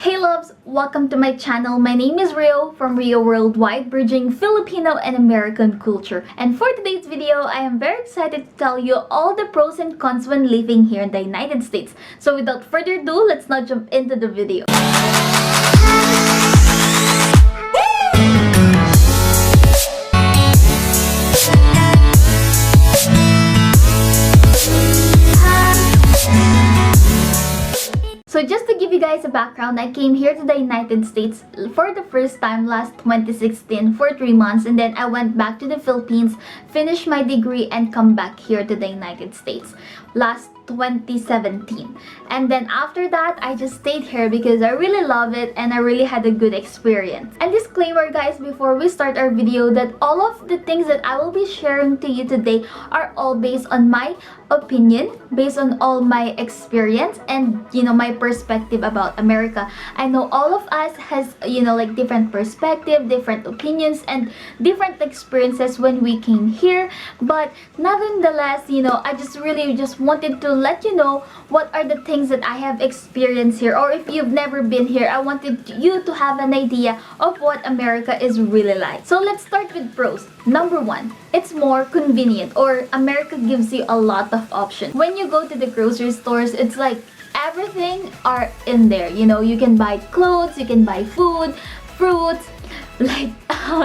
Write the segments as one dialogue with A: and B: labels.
A: Hey loves! Welcome to my channel. My name is Rio from Rio Worldwide, bridging Filipino and American culture. And for today's video, I am very excited to tell you all the pros and cons when living here in the United States. So without further ado, let's now jump into the video. So just to give you guys a background, I came here to the United States for the first time last 2016 for 3 months, and then I went back to the Philippines, finished my degree, and come back here to the United States last 2017. And then after that, I just stayed here because I really love it and I really had a good experience. And disclaimer guys, before we start our video, that all of the things that I will be sharing to you today are all based on my opinion, based on all my experience and my perspective about America. I know all of us has like different perspective, different opinions, and different experiences when we came here, but nonetheless, I just wanted to let you know what are the things that I have experienced here, or if you've never been here, I wanted you to have an idea of what America is really like. So let's start with pros. Number one, it's more convenient, or America gives you a lot of options. When you go to the grocery stores, it's like everything are in there. You can buy clothes, you can buy food, fruits, like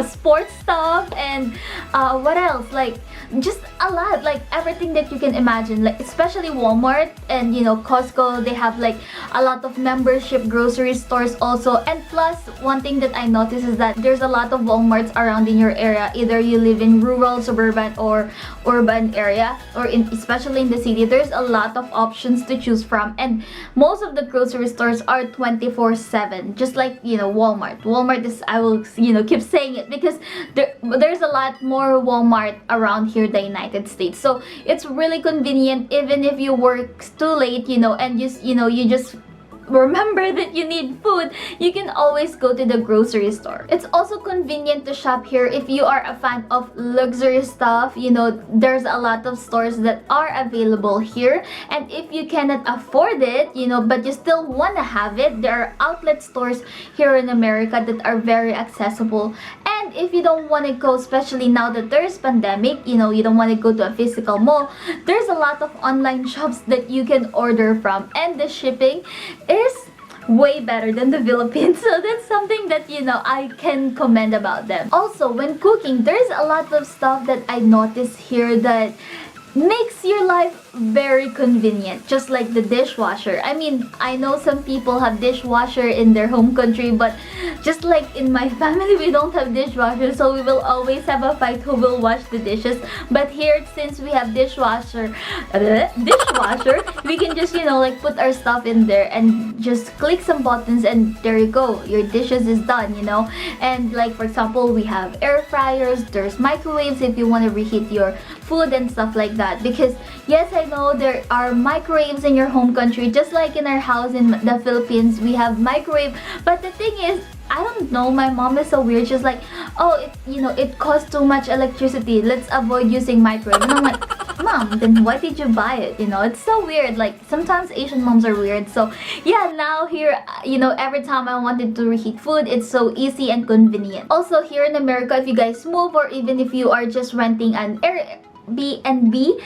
A: sports stuff, and what else, like just a lot, like everything that you can imagine, like especially Walmart and Costco. They have like a lot of membership grocery stores also. And plus, one thing that I noticed is that there's a lot of Walmarts around in your area, either you live in rural, suburban, or urban area, or especially in the city. There's a lot of options to choose from, and most of the grocery stores are 24/7, just like Walmart is, I will keep saying it because there's a lot more Walmart around here in the United States. So it's really convenient, even if you work too late, and you just remember that you need food, you can always go to the grocery store. It's also convenient to shop here if you are a fan of luxury stuff. There's a lot of stores that are available here, and if you cannot afford it, but you still want to have it, there are outlet stores here in America that are very accessible. And if you don't want to go, especially now that there's pandemic, you don't want to go to a physical mall, there's a lot of online shops that you can order from, and the shipping is way better than the Philippines. So that's something that I can commend about them. Also, when cooking, there's a lot of stuff that I noticed here that makes your life very convenient, just like the dishwasher. I mean, I know some people have dishwasher in their home country, but just like in my family, we don't have dishwasher, so we will always have a fight who will wash the dishes. But here, since we have dishwasher, we can just like put our stuff in there and just click some buttons, and there you go, your dishes is done. And like for example, we have air fryers, there's microwaves if you want to reheat your food and stuff like that. Because yes, I know there are microwaves in your home country, just like in our house in the Philippines, we have microwave. But the thing is, I don't know, my mom is so weird. She's like, oh, it costs too much electricity, let's avoid using microwave. And I'm like, Mom, then why did you buy it? It's so weird. Like sometimes Asian moms are weird. So yeah, now here, every time I wanted to reheat food, it's so easy and convenient. Also here in America, if you guys move, or even if you are just renting an Airbnb,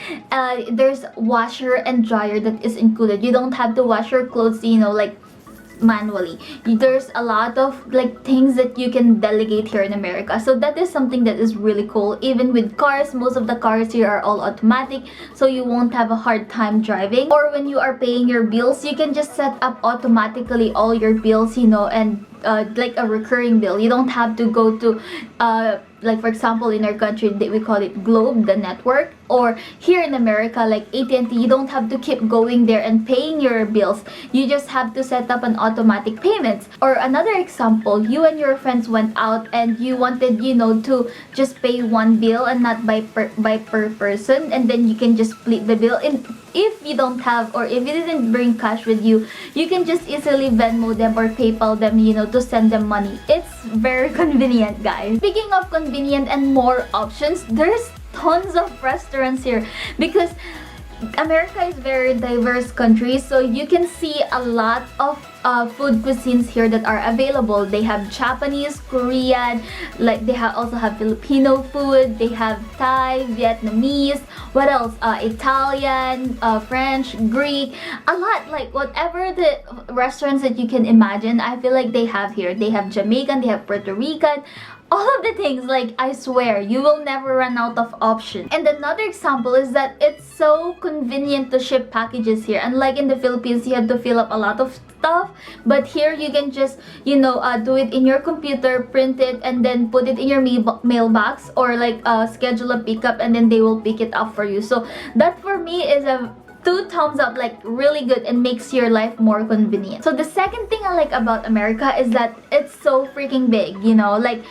A: there's washer and dryer that is included. You don't have to wash your clothes like manually. There's a lot of like things that you can delegate here in America, so that is something that is really cool. Even with cars, most of the cars here are all automatic, so you won't have a hard time driving. Or when you are paying your bills, you can just set up automatically all your bills, and like a recurring bill. You don't have to go to like for example in our country we call it Globe, the network, or here in America like AT&T, you don't have to keep going there and paying your bills. You just have to set up an automatic payments. Or another example, you and your friends went out and you wanted to just pay one bill and not by per person, and then you can just split the bill. And if you don't have, or if you didn't bring cash with you, you can just easily Venmo them or PayPal them, to send them money. It's very convenient, guys. Speaking of convenient and more options, there's tons of restaurants here, because America is very diverse country, so you can see a lot of food cuisines here that are available. They have Japanese, Korean, like they also have Filipino food, they have Thai, Vietnamese, what else? Italian, French, Greek, a lot, like whatever the restaurants that you can imagine, I feel like they have here. They have Jamaican, they have Puerto Rican, all of the things. Like, I swear you will never run out of options. And another example is that it's so convenient to ship packages here. Unlike in the Philippines, you have to fill up a lot of stuff, but here you can just, you know, do it in your computer, print it, and then put it in your mailbox, or like schedule a pickup and then they will pick it up for you. So that for me is a 2 thumbs up, like really good, and makes your life more convenient. So the second thing I like about America is that it's so freaking big, you know, like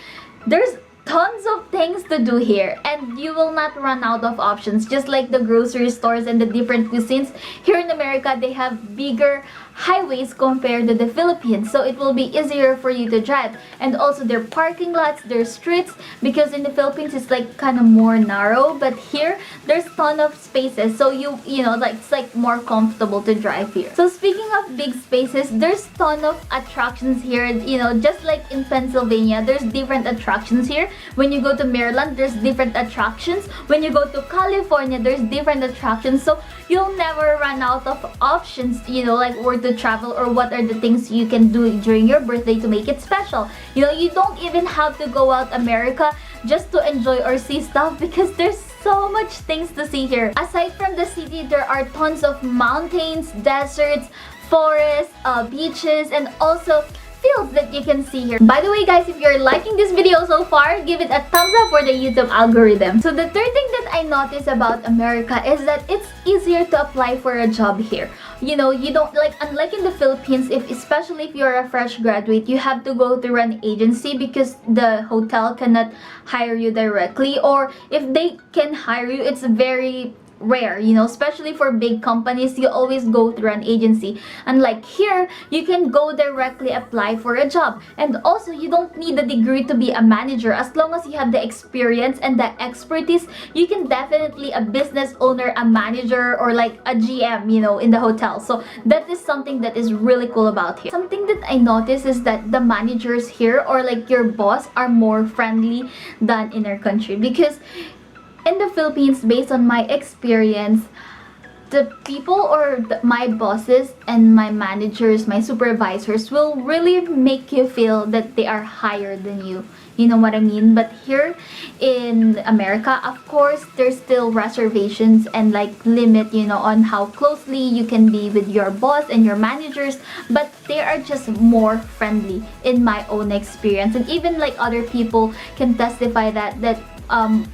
A: there's tons of things to do here and you will not run out of options. Just like the grocery stores and the different cuisines, here in America they have bigger highways compared to the Philippines, so it will be easier for you to drive. And also their parking lots, their streets, because in the Philippines it's like kind of more narrow, but here there's ton of spaces, so you know, like it's like more comfortable to drive here. So speaking of big spaces, there's ton of attractions here, you know, just like in Pennsylvania there's different attractions here. When you go to Maryland, there's different attractions. When you go to California, there's different attractions, so you'll never run out of options, you know, like where to travel or what are the things you can do during your birthday to make it special. You know, you don't even have to go out America just to enjoy or see stuff, because there's so much things to see here. Aside from the city, there are tons of mountains, deserts, forests, beaches, and also fields that you can see here. By the way guys, if you're liking this video so far, give it a thumbs up for the YouTube algorithm. So the third thing that I noticed about America is that it's easier to apply for a job here. You know, you don't, like, unlike in the Philippines, especially if you're a fresh graduate, you have to go through an agency because the hotel cannot hire you directly, or if they can hire you, it's very rare, you know, especially for big companies, you always go through an agency. And like here, you can go directly apply for a job. And also, you don't need a degree to be a manager. As long as you have the experience and the expertise, you can definitely a business owner, a manager, or like a GM, you know, in the hotel. So that is something that is really cool about here. Something that I noticed is that the managers here, or like your boss, are more friendly than in our country, because in the Philippines, based on my experience, the people, or my bosses and my managers, my supervisors, will really make you feel that they are higher than you. You know what I mean? But here in America, of course, there's still reservations and like limit, you know, on how closely you can be with your boss and your managers, but they are just more friendly in my own experience. And even like other people can testify that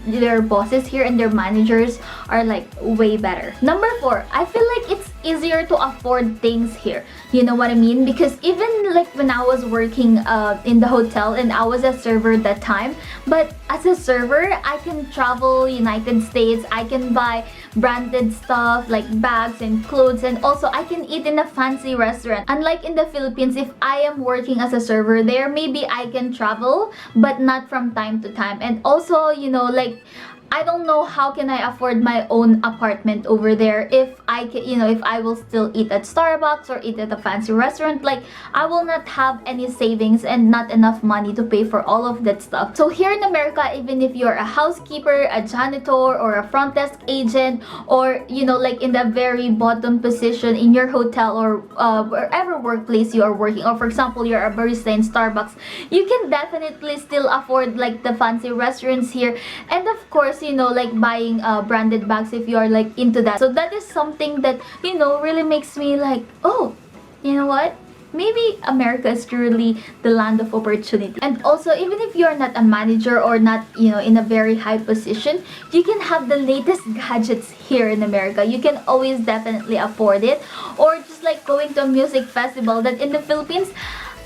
A: their bosses here and their managers are like way better. Number 4, I feel like it's easier to afford things here. You know what I mean? Because even like when I was working in the hotel, and I was a server that time, but as a server, I can travel United States, I can buy branded stuff like bags and clothes, and also I can eat in a fancy restaurant. Unlike in the Philippines, if I am working as a server there, maybe I can travel, but not from time to time. And also, you know, like, I don't know how can I afford my own apartment over there if I can, you know, if I will still eat at Starbucks or eat at a fancy restaurant. Like, I will not have any savings and not enough money to pay for all of that stuff. So here in America, even if you're a housekeeper, a janitor, or a front desk agent, or, you know, like in the very bottom position in your hotel, or wherever workplace you are working, or for example, you're a barista in Starbucks, you can definitely still afford like the fancy restaurants here. And of course, you know, like buying branded bags if you are like into that. So that is something that, you know, really makes me like, oh, you know what? Maybe America is truly the land of opportunity. And also, even if you're not a manager or not, you know, in a very high position, you can have the latest gadgets here in America. You can always definitely afford it. Or just like going to a music festival that in the Philippines,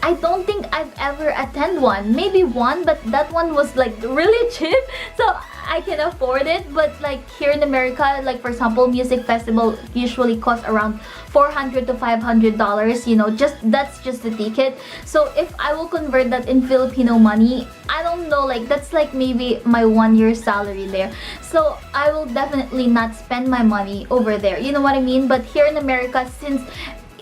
A: I don't think I've ever attended one. Maybe one, but that one was like really cheap, so I can afford it. But like here in America, like for example, music festival usually cost around $400 to $500, you know, that's just the ticket. So if I will convert that in Filipino money, I don't know, like that's like maybe my 1 year salary there. So I will definitely not spend my money over there, you know what I mean? But here in America, since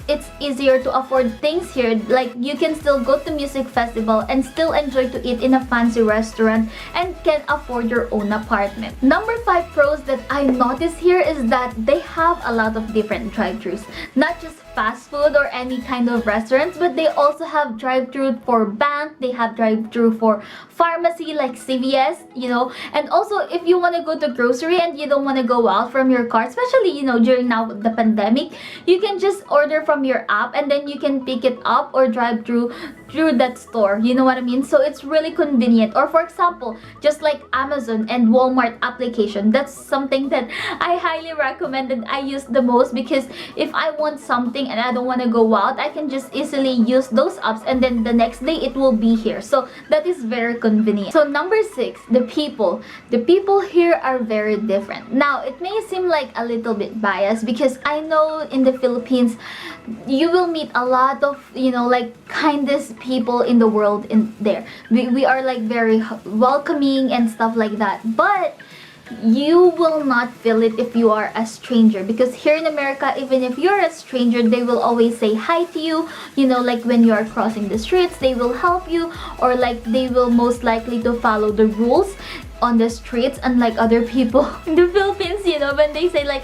A: it's easier to afford things here, like you can still go to music festival and still enjoy to eat in a fancy restaurant and can afford your own apartment. Number 5 pros that I notice here is that they have a lot of different drive-thrus, not just fast food or any kind of restaurants, but they also have drive-thru for bank, they have drive-thru for pharmacy like CVS, you know. And also if you want to go to grocery and you don't want to go out from your car, especially, you know, during now the pandemic, you can just order from your app and then you can pick it up or drive through that store, you know what I mean? So it's really convenient. Or for example, just like Amazon and Walmart application, that's something that I highly recommend that I use the most, because if I want something and I don't want to go out, I can just easily use those apps and then the next day it will be here. So that is very convenient. So number 6, the people. The people here are very different. Now it may seem like a little bit biased, because I know in the Philippines you will meet a lot of, you know, like kindest people in the world in there. We are like very welcoming and stuff like that, but you will not feel it if you are a stranger, because here in America, even if you're a stranger, they will always say hi to you, you know, like when you are crossing the streets, they will help you, or like they will most likely to follow the rules on the streets, unlike other people in the Philippines, you know, when they say like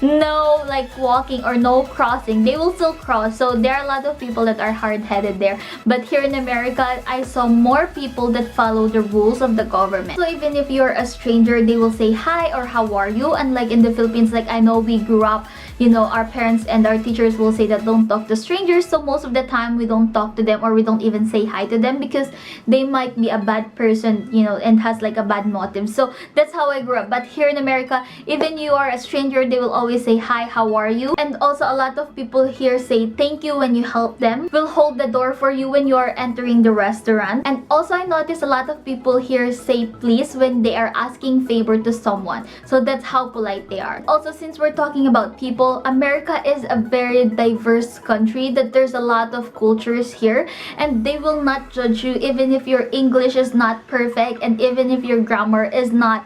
A: no like walking or no crossing, they will still cross. So there are a lot of people that are hard-headed there. But here in America, I saw more people that follow the rules of the government. So even if you're a stranger, they will say hi or how are you. Unlike in the Philippines, like I know we grew up, you know, our parents and our teachers will say that don't talk to strangers. So most of the time we don't talk to them, or we don't even say hi to them, because they might be a bad person, you know, and has like a bad motive. So that's how I grew up. But here in America, even you are a stranger, they will always say hi, how are you. And also a lot of people here say thank you when you help them, will hold the door for you when you are entering the restaurant. And also I noticed a lot of people here say please when they are asking favor to someone. So that's how polite they are. Also, since we're talking about people, America is a very diverse country, that there's a lot of cultures here, and they will not judge you even if your English is not perfect, and even if your grammar is not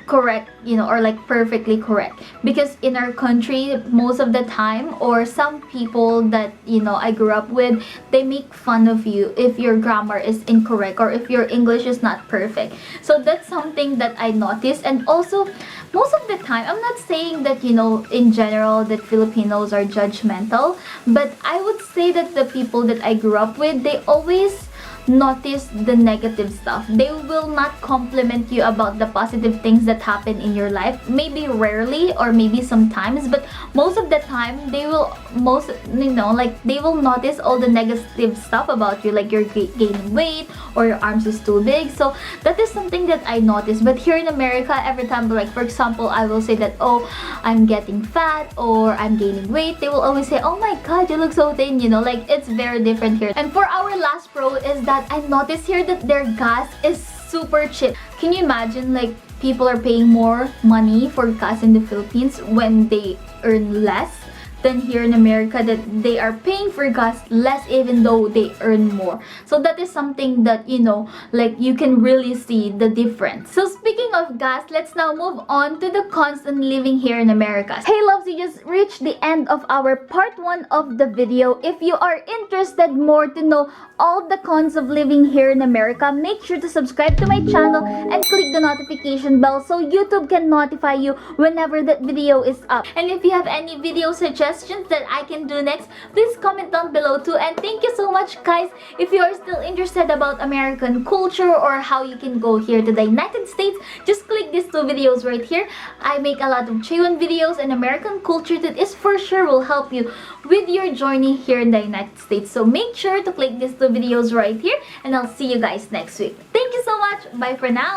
A: correct, you know, or like perfectly correct. Because in our country, most of the time, or some people that, you know, I grew up with, they make fun of you if your grammar is incorrect or if your English is not perfect. So that's something that I noticed. And also most of the time, I'm not saying that, you know, in general that Filipinos are judgmental, but I would say that the people that I grew up with, they always notice the negative stuff. They will not compliment you about the positive things that happen in your life. Maybe rarely, or maybe sometimes, but most of the time they will they will notice all the negative stuff about you, like you're gaining weight or your arms is too big. So that is something that I noticed. But here in America, every time, like for example, I will say that, oh, I'm getting fat or I'm gaining weight, they will always say, oh my god, you look so thin, you know, like it's very different here. And for our last pro is that I noticed here that their gas is super cheap. Can you imagine, like people are paying more money for gas in the Philippines when they earn less than here in America, that they are paying for gas less even though they earn more. So that is something that, you know, like you can really see the difference. So speaking of gas, let's now move on to the cons on living here in America. Hey loves, you just reached the end of our part 1 of the video. If you are interested more to know all the cons of living here in America, make sure to subscribe to my channel and click the notification bell so YouTube can notify you whenever that video is up. And if you have any video suggestions that I can do next, please comment down below too. And thank you so much guys. If you are still interested about American culture or how you can go here to the United States, just click these 2 videos right here. I make a lot of J1 videos and American culture that is for sure will help you with your journey here in the United States. So make sure to click these 2 videos right here, and I'll see you guys next week. Thank you so much. Bye for now.